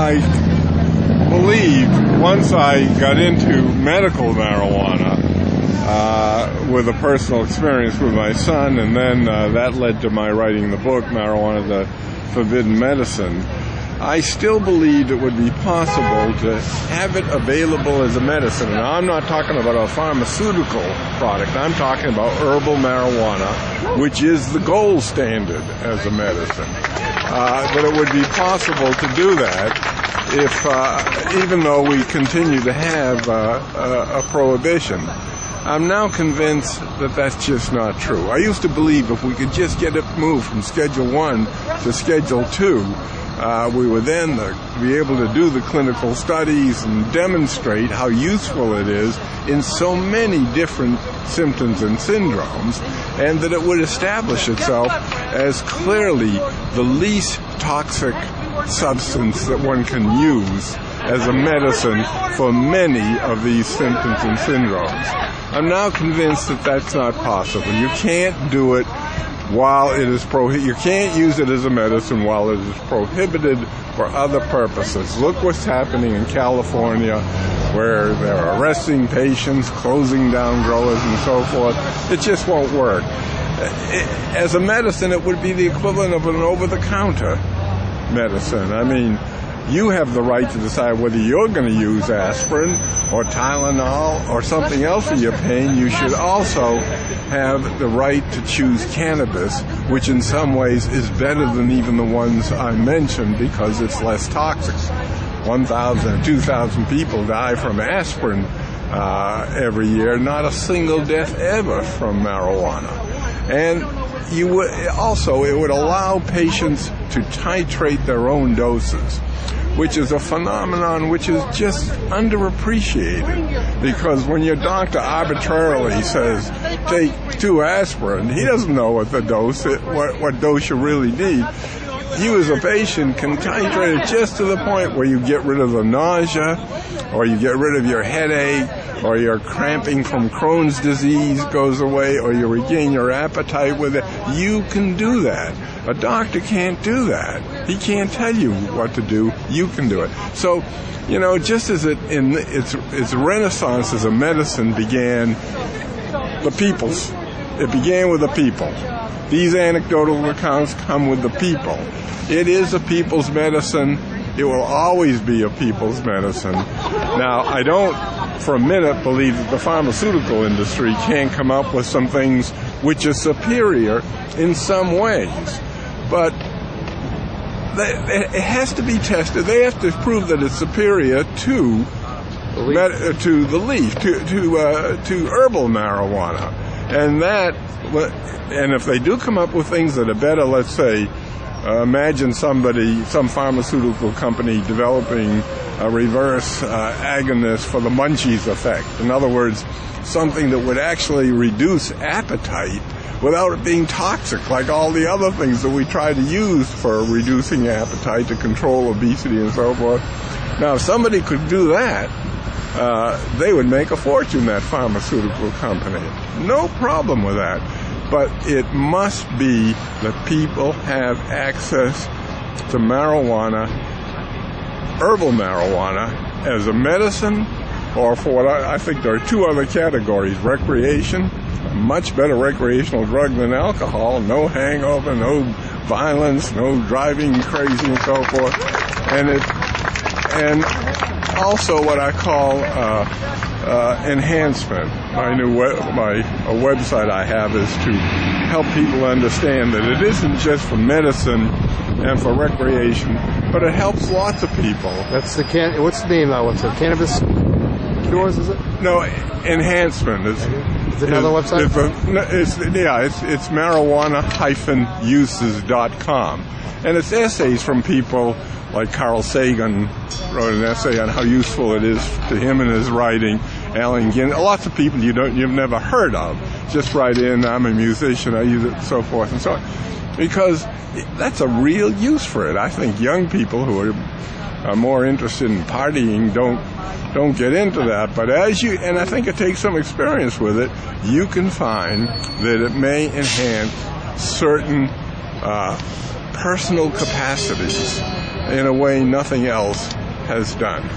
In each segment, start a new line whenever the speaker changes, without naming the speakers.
I believed once I got into medical marijuana with a personal experience with my son, and then that led to my writing the book, Marijuana, the Forbidden Medicine. I still believed it would be possible to have it available as a medicine. And I'm not talking about a pharmaceutical product. I'm talking about herbal marijuana, which is the gold standard as a medicine. That it would be possible to do that if, even though we continue to have a prohibition. I'm now convinced that that's just not true. I used to believe if we could just get it moved from Schedule 1 to Schedule 2, we would then be able to do the clinical studies and demonstrate how useful it is in so many different symptoms and syndromes, and that it would establish itself as clearly the least toxic substance that one can use as a medicine for many of these symptoms and syndromes. I'm now convinced that that's not possible. You can't do it while it is you can't use it as a medicine while it is prohibited for other purposes. Look what's happening in California, where they're arresting patients, closing down growers, and so forth. It just won't work. As a medicine, it would be the equivalent of an over-the-counter medicine. I mean, you have the right to decide whether you're going to use aspirin or Tylenol or something else for your pain. You should also have the right to choose cannabis, which in some ways is better than even the ones I mentioned because it's less toxic. 1,000 or 2,000 people die from aspirin every year, not a single death ever from marijuana. And it would allow patients to titrate their own doses, which is a phenomenon which is just underappreciated. Because when your doctor arbitrarily says, take 2 aspirin, he doesn't know what the dose, what dose you really need. You as a patient can titrate it just to the point where you get rid of the nausea, or you get rid of your headache, or your cramping from Crohn's disease goes away, or you regain your appetite with it. You can do that. A doctor can't do that. He can't tell you what to do. You can do it. So, just as its renaissance as a medicine began, it began with the people. These anecdotal accounts come with the people. It is a people's medicine. It will always be a people's medicine. Now, I don't for a minute believe that the pharmaceutical industry can come up with some things which are superior in some ways. But it has to be tested. They have to prove that it's superior to the leaf, to herbal marijuana. And if they do come up with things that are better, let's say, imagine some pharmaceutical company developing a reverse agonist for the munchies effect. In other words, something that would actually reduce appetite without it being toxic, like all the other things that we try to use for reducing appetite to control obesity and so forth. Now, if somebody could do that, they would make a fortune, that pharmaceutical company. No problem with that. But it must be that people have access to marijuana, herbal marijuana, as a medicine, or for what I think there are 2 other categories: recreation, a much better recreational drug than alcohol, no hangover, no violence, no driving crazy and so forth, and also what I call enhancement. A website I have is to help people understand that it isn't just for medicine and for recreation, but it helps lots of people.
That's what's the name of that website? Cannabis Cures, is it?
No, enhancement is
another website?
It's marijuana-uses.com. And it's essays from people like Carl Sagan wrote an essay on how useful it is to him in his writing. Allen Ginn, lots of people you've never heard of just write in, I'm a musician, I use it, so forth and so on. Because that's a real use for it. I think young people who are more interested in partying don't get into that. But and I think it takes some experience with it, you can find that it may enhance certain personal capacities. in a way nothing else has done.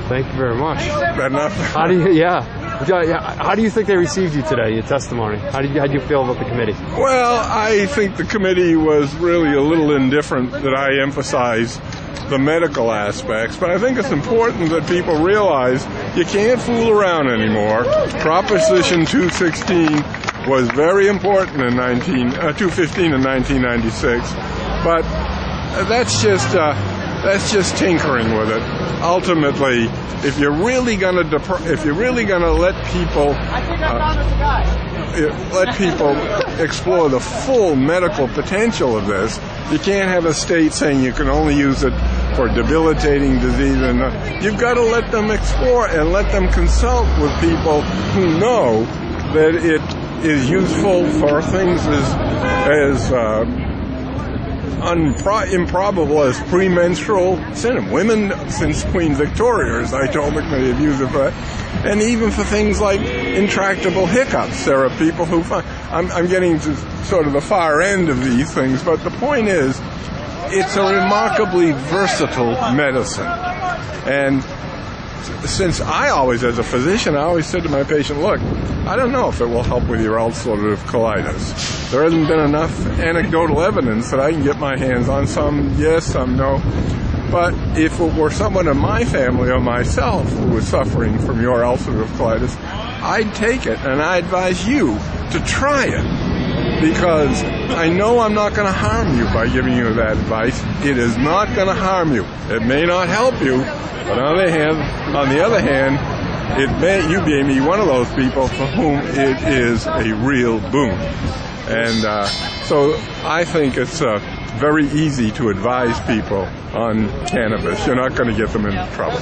Thank you very much.
Enough?
How do you think they received you today, your testimony? How do you feel about the committee?
Well, I think the committee was really a little indifferent that I emphasized the medical aspects, but I think it's important that people realize you can't fool around anymore. Proposition 216 was very important in 215 in 1996, but that's just tinkering with it. Ultimately, if you're really going to let people explore the full medical potential of this, you can't have a state saying you can only use it for debilitating disease, and you've got to let them explore and let them consult with people who know that it is useful for things as improbable as premenstrual symptoms. Women, since Queen Victoria, as I told the committee, have used it for that, and even for things like intractable hiccups. There are people who find, I'm getting to sort of the far end of these things, but the point is, it's a remarkably versatile medicine. And since I always, as a physician, I always said to my patient, look, I don't know if it will help with your ulcerative colitis. There hasn't been enough anecdotal evidence that I can get my hands on. Some yes, some no. But if it were someone in my family or myself who was suffering from your ulcerative colitis, I'd take it, and I advise you to try it, because I know I'm not going to harm you by giving you that advice. It is not going to harm you. It may not help you, but on the other hand, you may be one of those people for whom it is a real boon. And so I think it's very easy to advise people on cannabis. You're not going to get them into trouble.